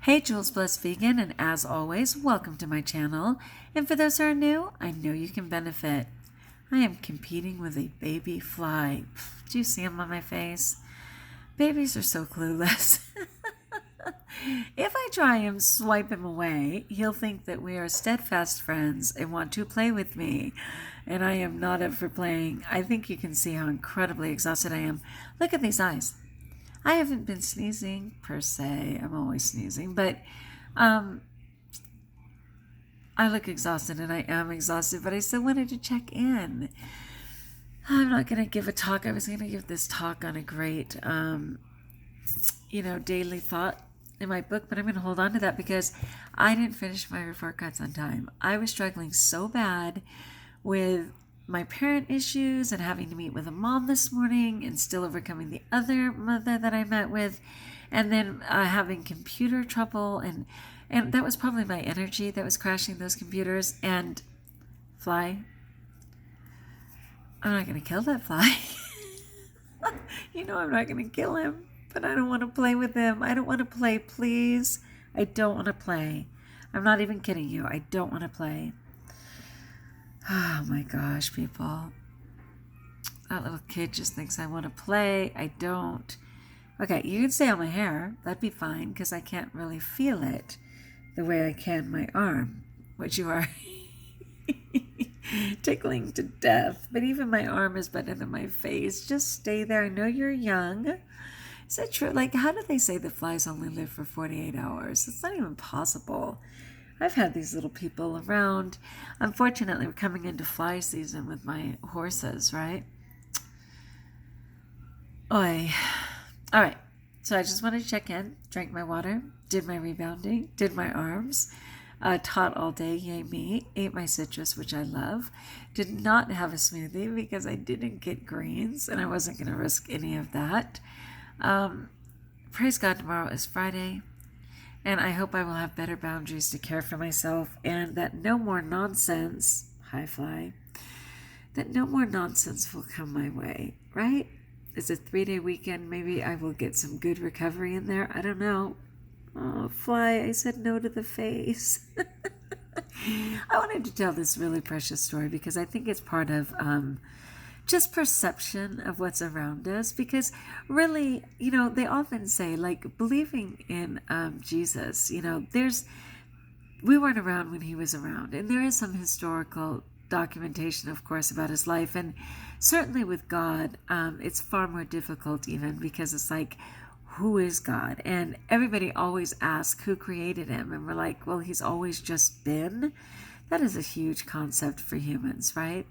Hey Jules Blessed Vegan, and as always, welcome to my channel. And for those who are new, I know you can benefit. I am competing with a baby fly. Do you see him on my face? Babies are so clueless. If I try and swipe him away, he'll think that we are steadfast friends and want to play with me. And I am not up for playing. I think you can see how incredibly exhausted I am. Look at these eyes. I haven't been sneezing per se. I'm always sneezing, but I look exhausted and I am exhausted, but I still wanted to check in. I'm not going to give a talk. I was going to give this talk on a great, daily thought in my book, but I'm going to hold on to that because I didn't finish my report cards on time. I was struggling so bad with my parent issues and having to meet with a mom this morning and still overcoming the other mother that I met with, and then having computer trouble, and that was probably my energy that was crashing those computers. And fly, I'm not going to kill that fly. I'm not going to kill him, but I don't want to play with him. I don't want to play, please. I don't want to play. I'm not even kidding you. I don't want to play. Oh my gosh, people. That little kid just thinks I want to play. I don't. Okay, you can stay on my hair. That'd be fine because I can't really feel it the way I can my arm, which you are tickling to death. But even my arm is better than my face. Just stay there. I know you're young. Is that true? Like, how do they say that flies only live for 48 hours? It's not even possible. I've had these little people around. Unfortunately, we're coming into fly season with my horses, right? Oi. All right. So I just wanted to check in, drank my water, did my rebounding, did my arms, taught all day, yay me, ate my citrus, which I love, did not have a smoothie because I didn't get greens and I wasn't going to risk any of that. Praise God, tomorrow is Friday. And I hope I will have better boundaries to care for myself, and that no more nonsense, hi fly, that no more nonsense will come my way, right? It's a 3-day weekend. Maybe I will get some good recovery in there. I don't know. Oh, fly, I said no to the face. I wanted to tell this really precious story because I think it's part of just perception of what's around us, because really, they often say, like, believing in Jesus, we weren't around when he was around, and there is some historical documentation, of course, about his life, and certainly with God, it's far more difficult even because it's like, who is God? And everybody always asks who created him, and we're like, well, he's always just been. That is a huge concept for humans, right?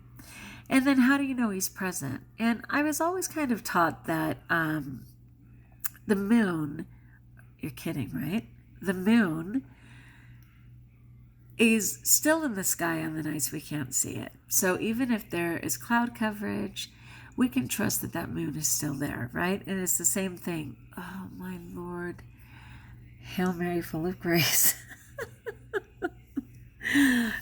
And then how do you know he's present? And I was always kind of taught that the moon, you're kidding, right? The moon is still in the sky on the nights we can't see it. So even if there is cloud coverage, we can trust that that moon is still there, right? And it's the same thing. Oh, my Lord. Hail Mary, full of grace.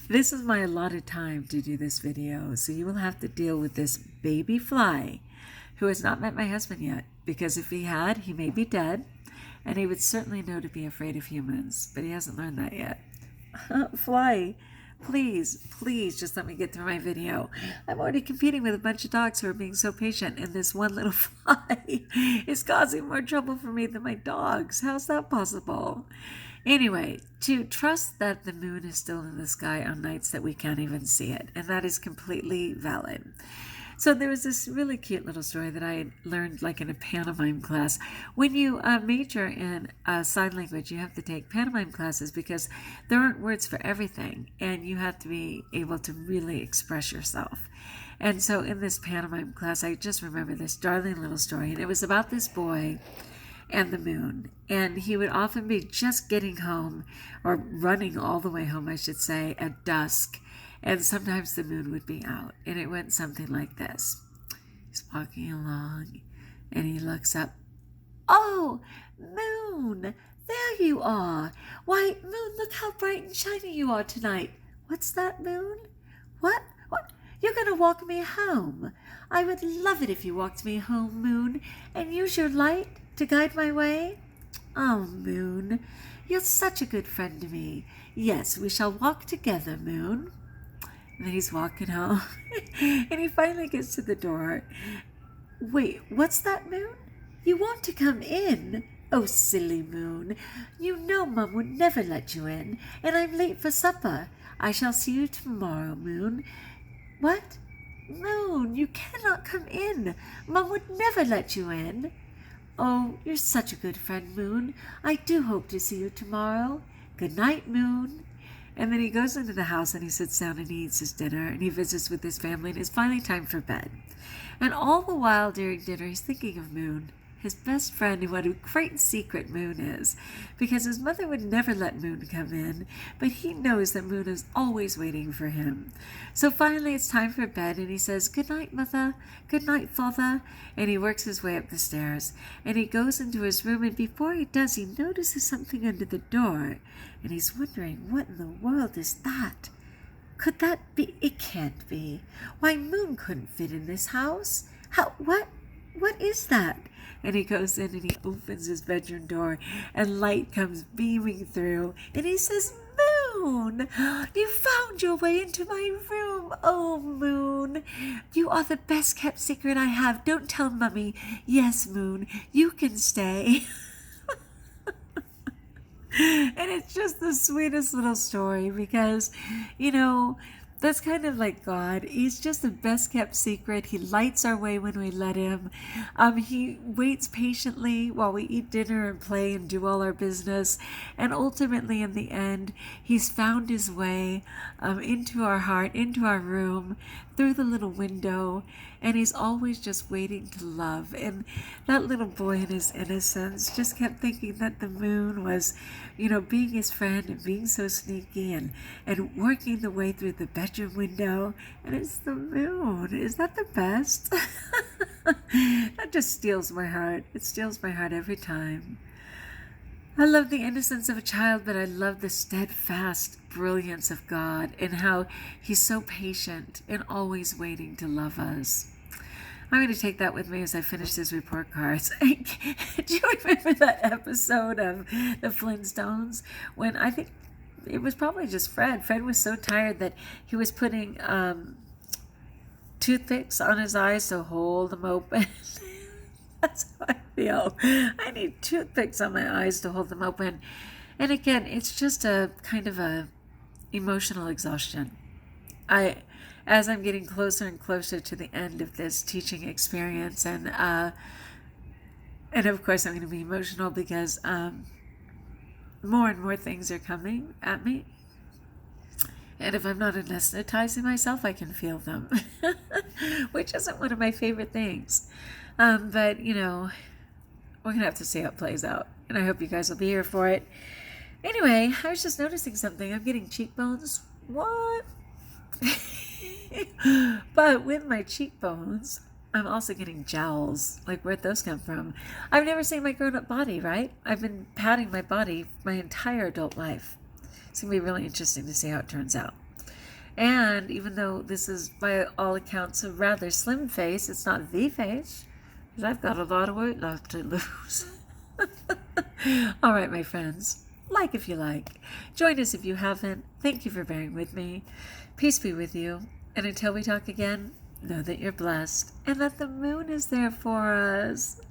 This is my allotted time to do this video, so you will have to deal with this baby fly who has not met my husband yet, because if he had, he may be dead, and he would certainly know to be afraid of humans, but he hasn't learned that yet. Fly, please just let me get through my video. I'm already competing with a bunch of dogs who are being so patient, and this one little fly is causing more trouble for me than my dogs. How's that possible? Anyway, to trust that the moon is still in the sky on nights that we can't even see it, and that is completely valid. So there was this really cute little story that I learned like in a pantomime class. When you major in sign language, you have to take pantomime classes because there aren't words for everything, and you have to be able to really express yourself. And so in this pantomime class, I just remember this darling little story, and it was about this boy and the moon, and he would often be just getting home, or running all the way home, I should say, at dusk, and sometimes the moon would be out, and it went something like this. He's walking along, and he looks up. Oh, moon, there you are. Why, moon, look how bright and shiny you are tonight. What's that, moon? What? You're going to walk me home. I would love it if you walked me home, moon, and use your light to guide my way. Oh, moon, You're such a good friend to me. Yes, we shall walk together, Moon. And then he's walking home. And he finally gets to the door. Wait, what's that, Moon? You want to come in? Oh, silly Moon. You know Mum would never let you in, and I'm late for supper. I shall see you tomorrow, Moon. What? Moon, you cannot come in. Mum would never let you in. Oh, you're such a good friend, Moon. I do hope to see you tomorrow. Good night, Moon. And then he goes into the house and he sits down and he eats his dinner and he visits with his family and it's finally time for bed. And all the while during dinner, he's thinking of Moon, his best friend, and what a great secret Moon is, because his mother would never let Moon come in, but he knows that Moon is always waiting for him. So finally it's time for bed, and he says, "Good night, Mother. Good night, Father." And he works his way up the stairs, and he goes into his room, and before he does, he notices something under the door, and he's wondering, what in the world is that? Could that be? It can't be. Why, Moon couldn't fit in this house. What is that? And he goes in and he opens his bedroom door and light comes beaming through. And he says, "Moon, you found your way into my room. Oh, Moon, you are the best kept secret I have. Don't tell Mummy. Yes, Moon, you can stay." And it's just the sweetest little story because, that's kind of like God. He's just the best kept secret. He lights our way when we let him. He waits patiently while we eat dinner and play and do all our business. And ultimately, in the end, he's found his way into our heart, into our room, through the little window. And he's always just waiting to love. And that little boy in his innocence just kept thinking that the Moon was, being his friend and being so sneaky and working the way through the bedroom window. And it's the Moon. Is that the best? That just steals my heart. It steals my heart every time. I love the innocence of a child, but I love the steadfast brilliance of God and how he's so patient and always waiting to love us. I'm going to take that with me as I finish these report cards. Do you remember that episode of the Flintstones when I think it was probably just Fred? Fred was so tired that he was putting toothpicks on his eyes to hold them open. That's how I feel. I need toothpicks on my eyes to hold them open. And again, it's just a kind of a emotional exhaustion. As I'm getting closer and closer to the end of this teaching experience, and of course I'm going to be emotional because more and more things are coming at me. And if I'm not anesthetizing myself, I can feel them, which isn't one of my favorite things. But, we're going to have to see how it plays out. And I hope you guys will be here for it. Anyway, I was just noticing something. I'm getting cheekbones. What? But with my cheekbones, I'm also getting jowls. Like, where'd those come from? I've never seen my grown-up body, right? I've been patting my body my entire adult life. It's going to be really interesting to see how it turns out. And even though this is, by all accounts, a rather slim face, it's not the face, because I've got a lot of weight left to lose. All right, my friends. Like if you like. Join us if you haven't. Thank you for bearing with me. Peace be with you. And until we talk again, know that you're blessed and that the Moon is there for us.